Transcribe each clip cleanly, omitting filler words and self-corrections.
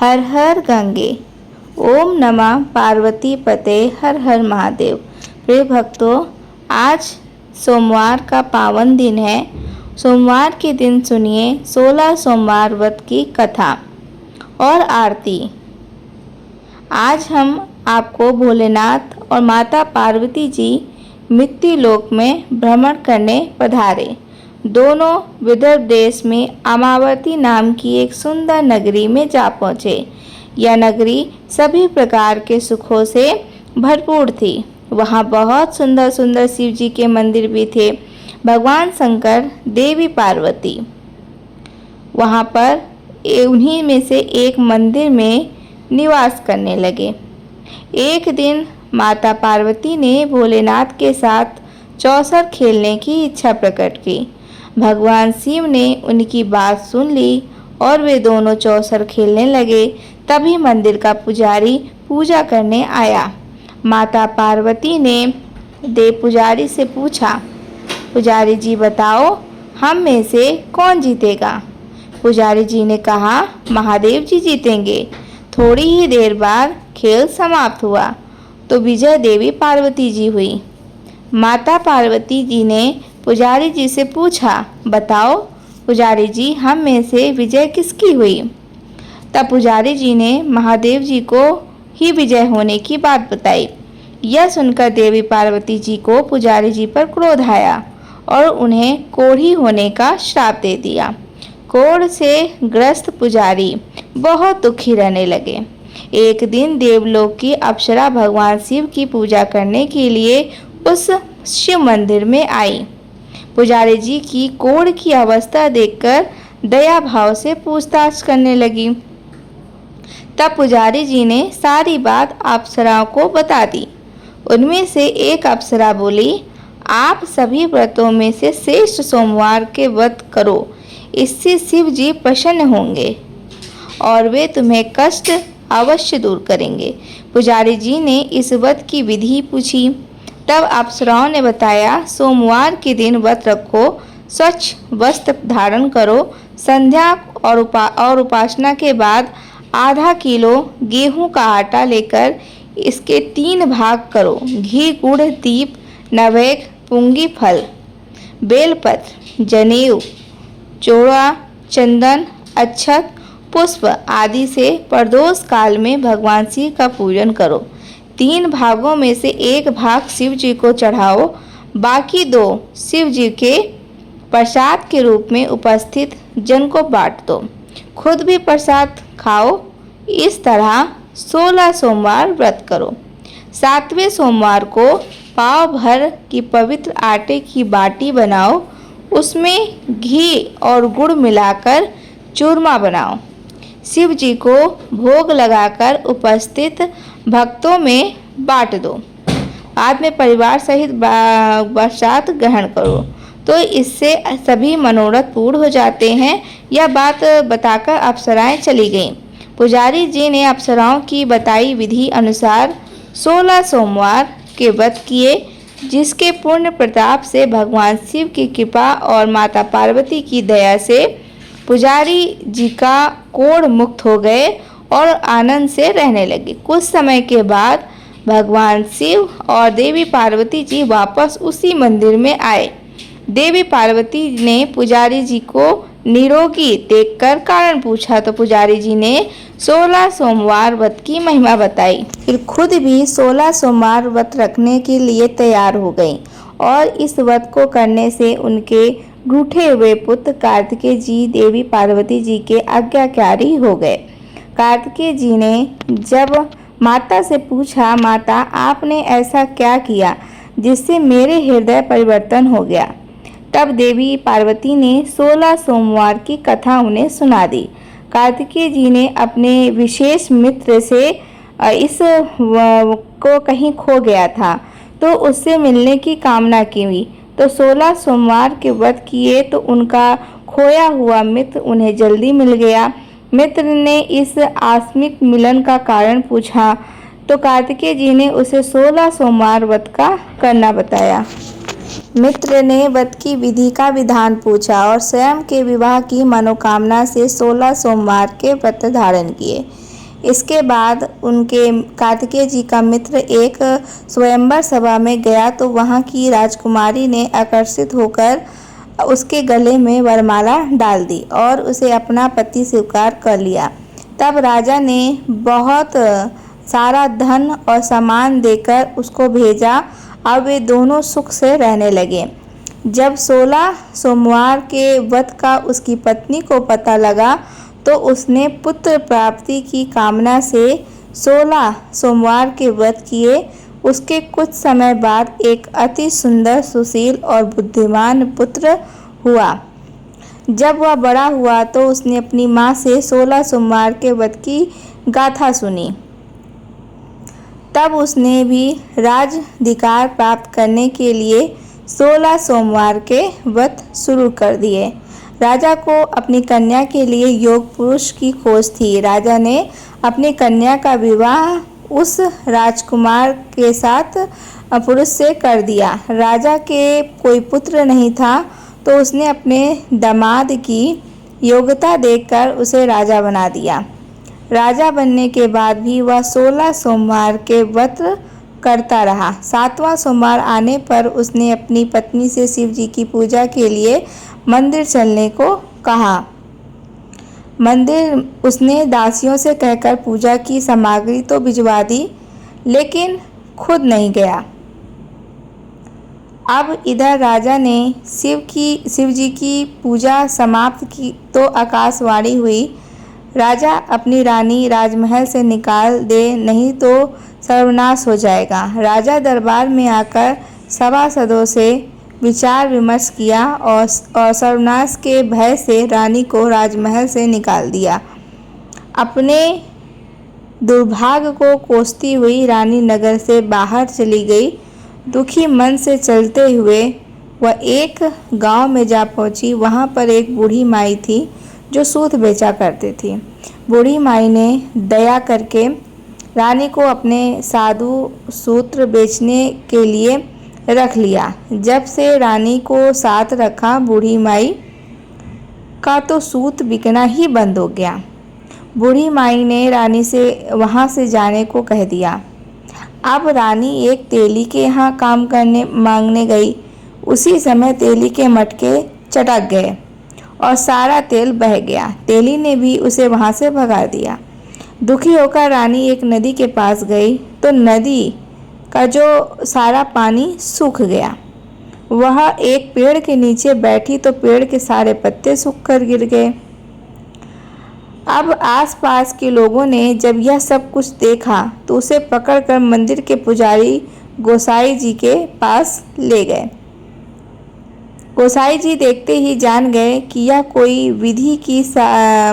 हर हर गंगे। ओम नमः पार्वती पते, हर हर महादेव। प्रिय भक्तों, आज सोमवार का पावन दिन है। सोमवार के दिन सुनिए 16 सोमवार व्रत की कथा और आरती। आज हम आपको भोलेनाथ और माता पार्वती जी मृत्यु लोक में भ्रमण करने पधारे। दोनों विदर्भ देश में अमावती नाम की एक सुंदर नगरी में जा पहुँचे। यह नगरी सभी प्रकार के सुखों से भरपूर थी। वहाँ बहुत सुंदर सुंदर शिव जी के मंदिर भी थे। भगवान शंकर, देवी पार्वती वहाँ पर उन्हीं में से एक मंदिर में निवास करने लगे। एक दिन माता पार्वती ने भोलेनाथ के साथ चौसर खेलने की इच्छा प्रकट की। भगवान शिव ने उनकी बात सुन ली और वे दोनों चौसर खेलने लगे। तभी मंदिर का पुजारी पूजा करने आया। माता पार्वती ने देव पुजारी से पूछा, पुजारी जी बताओ, हम में से कौन जीतेगा? पुजारी जी ने कहा, महादेव जी जीतेंगे। थोड़ी ही देर बाद खेल समाप्त हुआ तो विजय देवी पार्वती जी हुई। माता पार्वती जी ने पुजारी जी से पूछा, बताओ पुजारी जी, हम में से विजय किसकी हुई? तब पुजारी जी ने महादेव जी को ही विजय होने की बात बताई। यह सुनकर देवी पार्वती जी को पुजारी जी पर क्रोध आया और उन्हें कोढ़ी होने का श्राप दे दिया। कोढ़ से ग्रस्त पुजारी बहुत दुखी रहने लगे। एक दिन देवलोक की अप्सरा भगवान शिव की पूजा करने के लिए उस शिव मंदिर में आई। पुजारी जी की कोढ़ की अवस्था देखकर दया भाव से पूछताछ करने लगी। तब पुजारी जी ने सारी बात अप्सराओं को बता दी। उनमें से एक अप्सरा बोली, आप सभी व्रतों में से श्रेष्ठ सोमवार के व्रत करो, इससे शिव जी प्रसन्न होंगे और वे तुम्हें कष्ट अवश्य दूर करेंगे। पुजारी जी ने इस व्रत की विधि पूछी। तब अप्सराओं ने बताया, सोमवार के दिन व्रत रखो, स्वच्छ वस्त्र धारण करो, संध्या और उपासना के बाद आधा किलो गेहूं का आटा लेकर इसके 3 भाग करो। घी, गुड़, दीप, नवेद, पुंगी फल, बेलपत्र, जनेऊ, चोड़ा, चंदन, अक्षत, पुष्प आदि से प्रदोष काल में भगवान शिव का पूजन करो। 3 भागों में से 1 भाग शिव जी को चढ़ाओ, बाकी 2 शिव जी के प्रसाद के रूप में उपस्थित जन को बांट दो। खुद भी प्रसाद खाओ। इस तरह 16 सोमवार व्रत करो। 7वें सोमवार को पाव भर की पवित्र आटे की बाटी बनाओ, उसमें घी और गुड़ मिलाकर चूरमा बनाओ। शिव जी को भोग लगाकर उपस्थित भक्तों में बांट दो। बाद में परिवार सहित प्रसाद ग्रहण करो तो इससे सभी मनोरथ पूर्ण हो जाते हैं। यह बात बताकर अप्सराएं चली गईं। पुजारी जी ने अप्सराओं की बताई विधि अनुसार 16 सोमवार के व्रत किए, जिसके पूर्ण प्रताप से भगवान शिव की कृपा और माता पार्वती की दया से पुजारी जी का कोढ़ मुक्त हो गए और आनंद से रहने लगे। कुछ समय के बाद भगवान शिव और देवी पार्वती जी वापस उसी मंदिर में आए। देवी पार्वती ने पुजारी जी को निरोगी देखकर कारण पूछा तो पुजारी जी ने 16 सोमवार व्रत की महिमा बताई। फिर खुद भी 16 सोमवार व्रत रखने के लिए तैयार हो गई और इस व्रत को करने से उनके रूठे हुए पुत्र कार्तिकेय जी देवी पार्वती जी के आज्ञाकारी हो गए। कार्तिकेय जी ने जब माता से पूछा, माता आपने ऐसा क्या किया जिससे मेरे हृदय परिवर्तन हो गया? तब देवी पार्वती ने 16 सोमवार की कथा उन्हें सुना दी। कार्तिकेय जी ने अपने विशेष मित्र से इस को कहीं खो गया था तो उससे मिलने की कामना की हुई तो 16 सोमवार के व्रत किए तो उनका खोया हुआ मित्र उन्हें जल्दी मिल गया। मित्र ने इस आकस्मिक मिलन का कारण पूछा तो कार्तिकेय जी ने उसे 16 सोमवार व्रत का करना बताया। मित्र ने व्रत की विधि का विधान पूछा और स्वयं के विवाह की मनोकामना से 16 सोमवार के व्रत धारण किए। इसके बाद उनके कार्तिकेय जी का मित्र एक स्वयंवर सभा में गया तो वहाँ की राजकुमारी ने आकर्षित होकर उसके गले में वरमाला डाल दी और उसे अपना पति स्वीकार कर लिया। तब राजा ने बहुत सारा धन और सामान देकर उसको भेजा। अब वे दोनों सुख से रहने लगे। जब 16 सोमवार के व्रत का उसकी पत्नी को पता लगा तो उसने पुत्र प्राप्ति की कामना से 16 सोमवार के व्रत किए। उसके कुछ समय बाद एक अति सुंदर, सुशील और बुद्धिमान पुत्र हुआ। जब वह बड़ा हुआ तो उसने अपनी माँ से 16 सोमवार के व्रत की गाथा सुनी। तब उसने भी राजाधिकार प्राप्त करने के लिए 16 सोमवार के व्रत शुरू कर दिए। राजा को अपनी कन्या के लिए योग पुरुष की खोज थी। राजा ने अपनी कन्या का विवाह उस राजकुमार के साथ पुरुष से कर दिया। राजा के कोई पुत्र नहीं था तो उसने अपने दामाद की योग्यता देखकर उसे राजा बना दिया। राजा बनने के बाद भी वह 16 सोमवार के व्रत करता रहा। 7वां सोमवार आने पर उसने अपनी पत्नी से शिव जी की पूजा के लिए मंदिर चलने को कहा। मंदिर उसने दासियों से कहकर पूजा की सामग्री तो भिजवा दी, लेकिन खुद नहीं गया। अब इधर राजा ने शिव जी की पूजा समाप्त की तो आकाशवाणी हुई, राजा अपनी रानी राजमहल से निकाल दे, नहीं तो सर्वनाश हो जाएगा। राजा दरबार में आकर सभासदों से विचार विमर्श किया और सर्वनाश के भय से रानी को राजमहल से निकाल दिया। अपने दुर्भाग्य को कोसती हुई रानी नगर से बाहर चली गई। दुखी मन से चलते हुए वह एक गांव में जा पहुंची। वहां पर एक बूढ़ी माई थी जो सूत बेचा करती थी। बूढ़ी माई ने दया करके रानी को अपने साधु सूत्र बेचने के लिए रख लिया। जब से रानी को साथ रखा, बूढ़ी माई का तो सूत बिकना ही बंद हो गया। बूढ़ी माई ने रानी से वहां से जाने को कह दिया। अब रानी एक तेली के यहाँ काम करने मांगने गई। उसी समय तेली के मटके चटक गए और सारा तेल बह गया। तेली ने भी उसे वहां से भगा दिया। दुखी होकर रानी एक नदी के पास गई तो नदी का जो सारा पानी सूख गया। वह एक पेड़ के नीचे बैठी तो पेड़ के सारे पत्ते सूखकर गिर गए। अब आसपास के लोगों ने जब यह सब कुछ देखा तो उसे पकड़कर मंदिर के पुजारी गोसाई जी के पास ले गए। गोसाई जी देखते ही जान गए कि यह कोई विधि की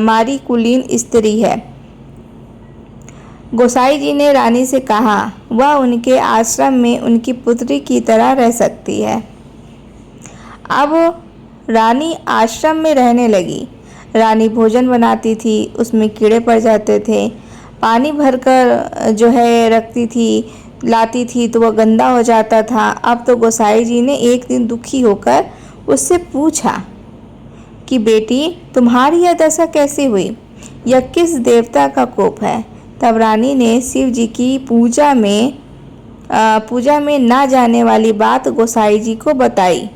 मारी कुलीन स्त्री है। गोसाई जी ने रानी से कहा वह उनके आश्रम में उनकी पुत्री की तरह रह सकती है। अब रानी आश्रम में रहने लगी। रानी भोजन बनाती थी, उसमें कीड़े पड़ जाते थे। पानी भरकर जो है रखती थी, लाती थी तो वह गंदा हो जाता था। अब तो गोसाई जी ने एक दिन दुखी होकर उससे पूछा कि बेटी, तुम्हारी यह दशा कैसे हुई? यह किस देवता का कोप है? तब रानी ने शिव जी की पूजा में ना जाने वाली बात गोसाई जी को बताई।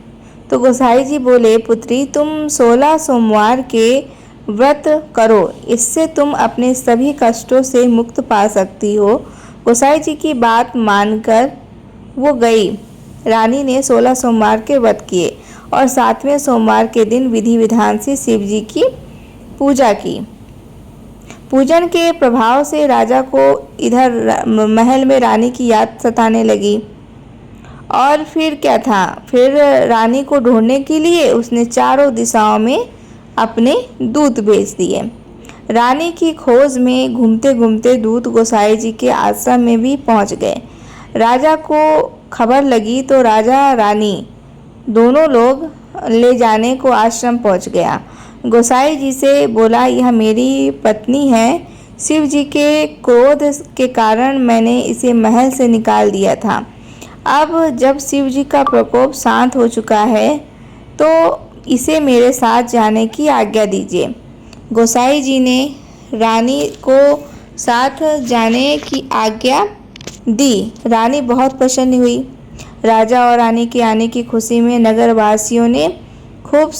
तो गोसाई जी बोले, पुत्री, तुम 16 सोमवार के व्रत करो, इससे तुम अपने सभी कष्टों से मुक्त पा सकती हो। गोसाई जी की बात मानकर वो गई। रानी ने 16 सोमवार के व्रत किए और 7वें सोमवार के दिन विधि विधान से शिव जी की पूजा की। पूजन के प्रभाव से राजा को इधर महल में रानी की याद सताने लगी। और फिर क्या था, फिर रानी को ढूंढने के लिए उसने चारों दिशाओं में अपने दूत भेज दिए। रानी की खोज में घूमते घूमते दूत गोसाई जी के आश्रम में भी पहुंच गए। राजा को खबर लगी तो राजा रानी दोनों लोग ले जाने को आश्रम पहुंच गया। गोसाई जी से बोला, यह मेरी पत्नी है। शिव जी के क्रोध के कारण मैंने इसे महल से निकाल दिया था। अब जब शिव जी का प्रकोप शांत हो चुका है तो इसे मेरे साथ जाने की आज्ञा दीजिए। गोसाई जी ने रानी को साथ जाने की आज्ञा दी। रानी बहुत प्रसन्न हुई। राजा और रानी के आने की खुशी में नगरवासियों ने खूब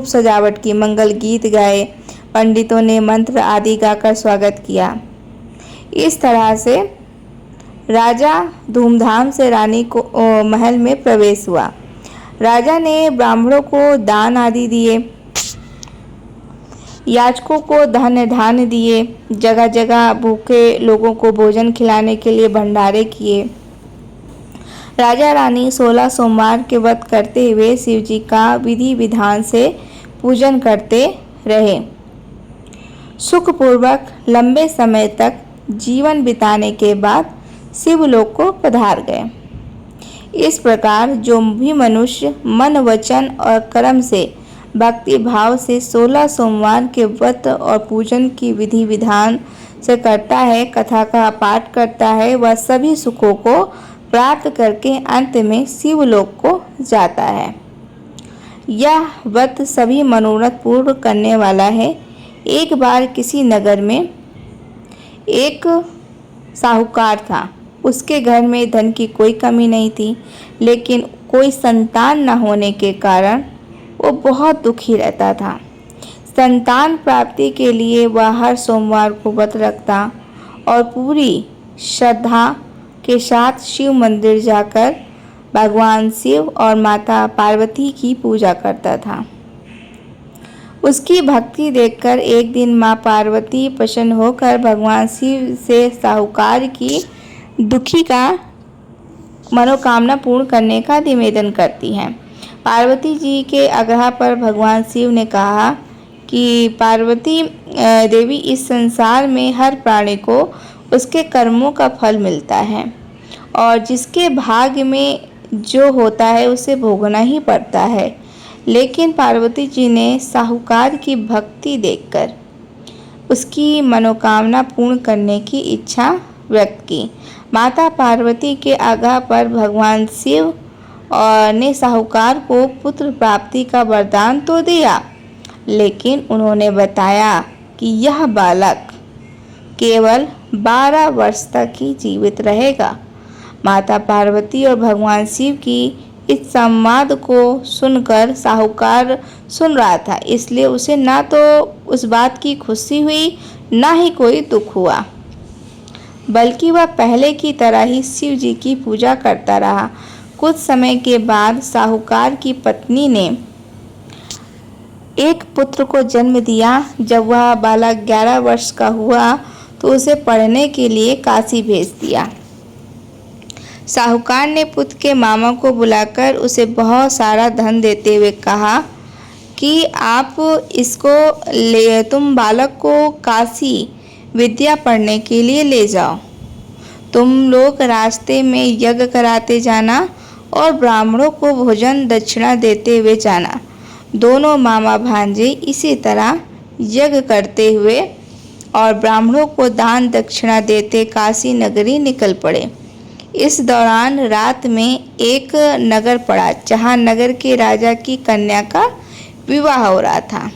सजावट की, मंगल गीत गाए, पंडितों ने मंत्र आदि गाकर स्वागत किया। इस तरह से राजा धूमधाम से रानी को महल में प्रवेश हुआ। राजा ने ब्राह्मणों को दान आदि दिए, याचकों को धन धान्य दिए, जगह जगह भूखे लोगों को भोजन खिलाने के लिए भंडारे किए। राजा रानी 16 सोमवार के व्रत करते हुए शिव जी का विधि विधान से पूजन करते रहे। सुखपूर्वक लंबे समय तक जीवन बिताने के बाद शिवलोक को पधार गए। इस प्रकार जो भी मनुष्य मन, वचन और कर्म से भक्ति भाव से 16 सोमवार के व्रत और पूजन की विधि विधान से करता है, कथा का पाठ करता है, वह सभी सुखों को प्राप्त करके अंत में शिवलोक को जाता है। यह व्रत सभी मनोरथ पूर्ण करने वाला है। एक बार किसी नगर में एक साहूकार था। उसके घर में धन की कोई कमी नहीं थी, लेकिन कोई संतान न होने के कारण वो बहुत दुखी रहता था। संतान प्राप्ति के लिए वह हर सोमवार को व्रत रखता और पूरी श्रद्धा के साथ शिव मंदिर जाकर भगवान शिव और माता पार्वती की पूजा करता था। उसकी भक्ति देखकर एक दिन माँ पार्वती प्रसन्न होकर भगवान शिव से साहूकार की दुखी का मनोकामना पूर्ण करने का निवेदन करती हैं। पार्वती जी के आग्रह पर भगवान शिव ने कहा कि पार्वती देवी, इस संसार में हर प्राणी को उसके कर्मों का फल मिलता है और जिसके भाग्य में जो होता है उसे भोगना ही पड़ता है। लेकिन पार्वती जी ने साहूकार की भक्ति देखकर उसकी मनोकामना पूर्ण करने की इच्छा व्यक्त की। माता पार्वती के आज्ञा पर भगवान शिव ने साहूकार को पुत्र प्राप्ति का वरदान तो दिया, लेकिन उन्होंने बताया कि यह बालक केवल 12 वर्ष तक ही जीवित रहेगा। माता पार्वती और भगवान शिव की इस संवाद को सुनकर साहूकार सुन रहा था, इसलिए उसे ना तो उस बात की खुशी हुई, ना ही कोई दुख हुआ, बल्कि वह पहले की तरह ही शिव जी की पूजा करता रहा। कुछ समय के बाद साहूकार की पत्नी ने एक पुत्र को जन्म दिया। जब वह बालक 11 वर्ष का हुआ तो उसे पढ़ने के लिए काशी भेज दिया। साहूकार ने पुत्र के मामा को बुलाकर उसे बहुत सारा धन देते हुए कहा कि आप तुम बालक को काशी विद्या पढ़ने के लिए ले जाओ। तुम लोग रास्ते में यज्ञ कराते जाना और ब्राह्मणों को भोजन दक्षिणा देते हुए जाना। दोनों मामा भांजे इसी तरह यज्ञ करते हुए और ब्राह्मणों को दान दक्षिणा देते काशी नगरी निकल पड़े। इस दौरान रात में एक नगर पड़ा, जहां नगर के राजा की कन्या का विवाह हो रहा था।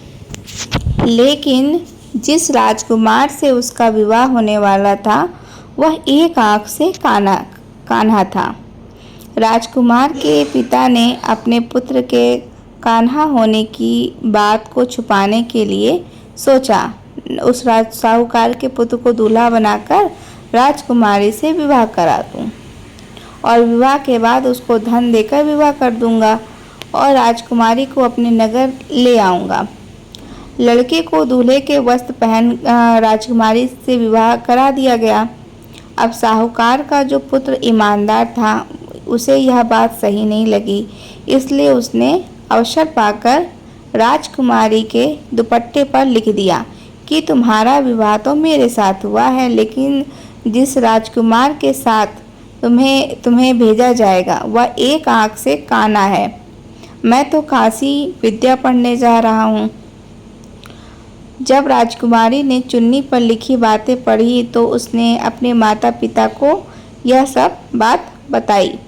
लेकिन जिस राजकुमार से उसका विवाह होने वाला था वह एक आंख से कान्हा था। राजकुमार के पिता ने अपने पुत्र के कान्हा होने की बात को छुपाने के लिए सोचा उस साहूकार के पुत्र को दूल्हा बनाकर राजकुमारी से विवाह करा दूं और विवाह के बाद उसको धन देकर विवाह कर दूंगा और राजकुमारी को अपने नगर ले आऊँगा। लड़के को दूल्हे के वस्त्र पहन राजकुमारी से विवाह करा दिया गया। अब साहूकार का जो पुत्र ईमानदार था उसे यह बात सही नहीं लगी, इसलिए उसने अवसर पाकर राजकुमारी के दुपट्टे पर लिख दिया कि तुम्हारा विवाह तो मेरे साथ हुआ है, लेकिन जिस राजकुमार के साथ तुम्हें भेजा जाएगा वह एक आंख से काना है। मैं तो काशी विद्या पढ़ने जा रहा हूँ। जब राजकुमारी ने चुन्नी पर लिखी बातें पढ़ी तो उसने अपने माता पिता को यह सब बात बताई।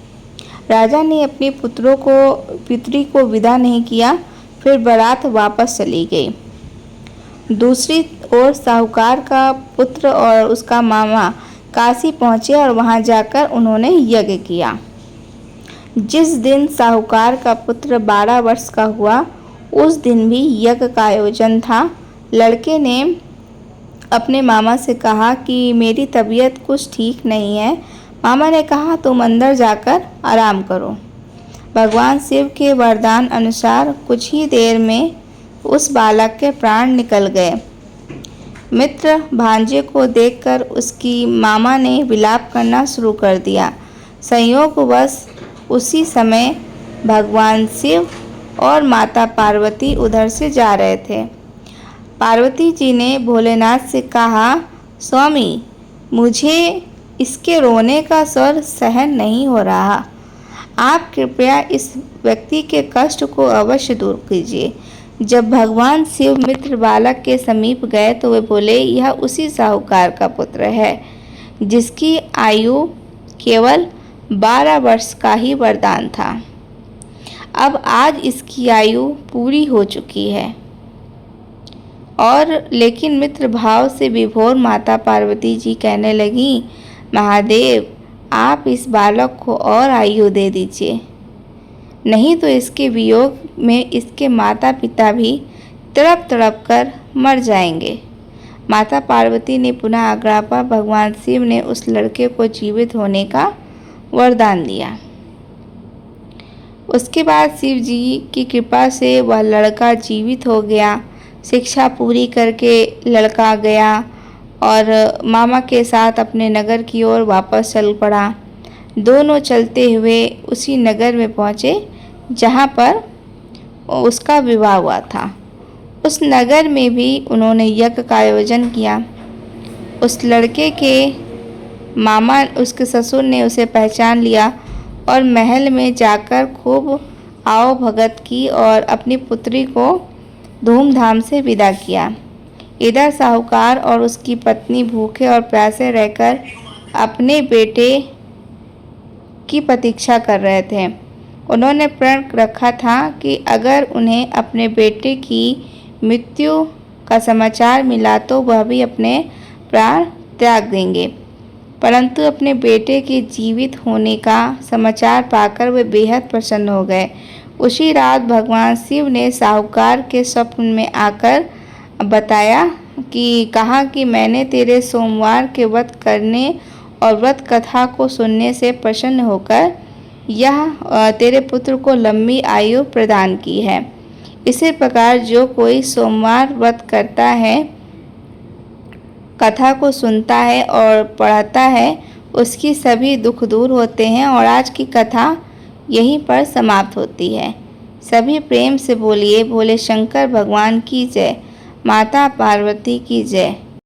राजा ने अपने पुत्री को विदा नहीं किया, फिर बारात वापस चली गई। दूसरी ओर साहूकार का पुत्र और उसका मामा काशी पहुँचे और वहाँ जाकर उन्होंने यज्ञ किया। जिस दिन साहूकार का पुत्र 12 वर्ष का हुआ उस दिन भी यज्ञ का आयोजन था। लड़के ने अपने मामा से कहा कि मेरी तबीयत कुछ ठीक नहीं है। मामा ने कहा तुम अंदर जाकर आराम करो। भगवान शिव के वरदान अनुसार कुछ ही देर में उस बालक के प्राण निकल गए। मित्र भांजे को देखकर उसकी मामा ने विलाप करना शुरू कर दिया। संयोगवश उसी समय भगवान शिव और माता पार्वती उधर से जा रहे थे। पार्वती जी ने भोलेनाथ से कहा, स्वामी मुझे इसके रोने का स्वर सहन नहीं हो रहा। आप कृपया इस व्यक्ति के कष्ट को अवश्य दूर कीजिए। जब भगवान शिव मित्र बालक के समीप गए तो वे बोले, यह उसी साहूकार का पुत्र है जिसकी आयु केवल 12 वर्ष का ही वरदान था। अब आज इसकी आयु पूरी हो चुकी है। और लेकिन मित्र भाव से विभोर माता पार्वती जी कहने लगी, महादेव आप इस बालक को और आयु दे दीजिए, नहीं तो इसके वियोग में इसके माता पिता भी तड़प तड़प कर मर जाएंगे। माता पार्वती ने पुनः आग्रह पर भगवान शिव ने उस लड़के को जीवित होने का वरदान दिया। उसके बाद शिव जी की कृपा से वह लड़का जीवित हो गया। शिक्षा पूरी करके लड़का गया और मामा के साथ अपने नगर की ओर वापस चल पड़ा। दोनों चलते हुए उसी नगर में पहुँचे जहाँ पर उसका विवाह हुआ था। उस नगर में भी उन्होंने यज्ञ का आयोजन किया। उस लड़के के मामा उसके ससुर ने उसे पहचान लिया और महल में जाकर खूब आओ भगत की और अपनी पुत्री को धूमधाम से विदा किया। इधर साहूकार और उसकी पत्नी भूखे और प्यासे रहकर अपने बेटे की प्रतीक्षा कर रहे थे। उन्होंने प्रण रखा था कि अगर उन्हें अपने बेटे की मृत्यु का समाचार मिला तो वह भी अपने प्राण त्याग देंगे। परंतु अपने बेटे के जीवित होने का समाचार पाकर वे बेहद प्रसन्न हो गए। उसी रात भगवान शिव ने साहूकार के स्वप्न में आकर बताया कि कहा कि मैंने तेरे सोमवार के व्रत करने और व्रत कथा को सुनने से प्रसन्न होकर यह तेरे पुत्र को लंबी आयु प्रदान की है। इसी प्रकार जो कोई सोमवार व्रत करता है, कथा को सुनता है और पढ़ता है, उसकी सभी दुख दूर होते हैं। और आज की कथा यहीं पर समाप्त होती है। सभी प्रेम से बोलिए, भोले शंकर भगवान की जय, माता पार्वती की जय।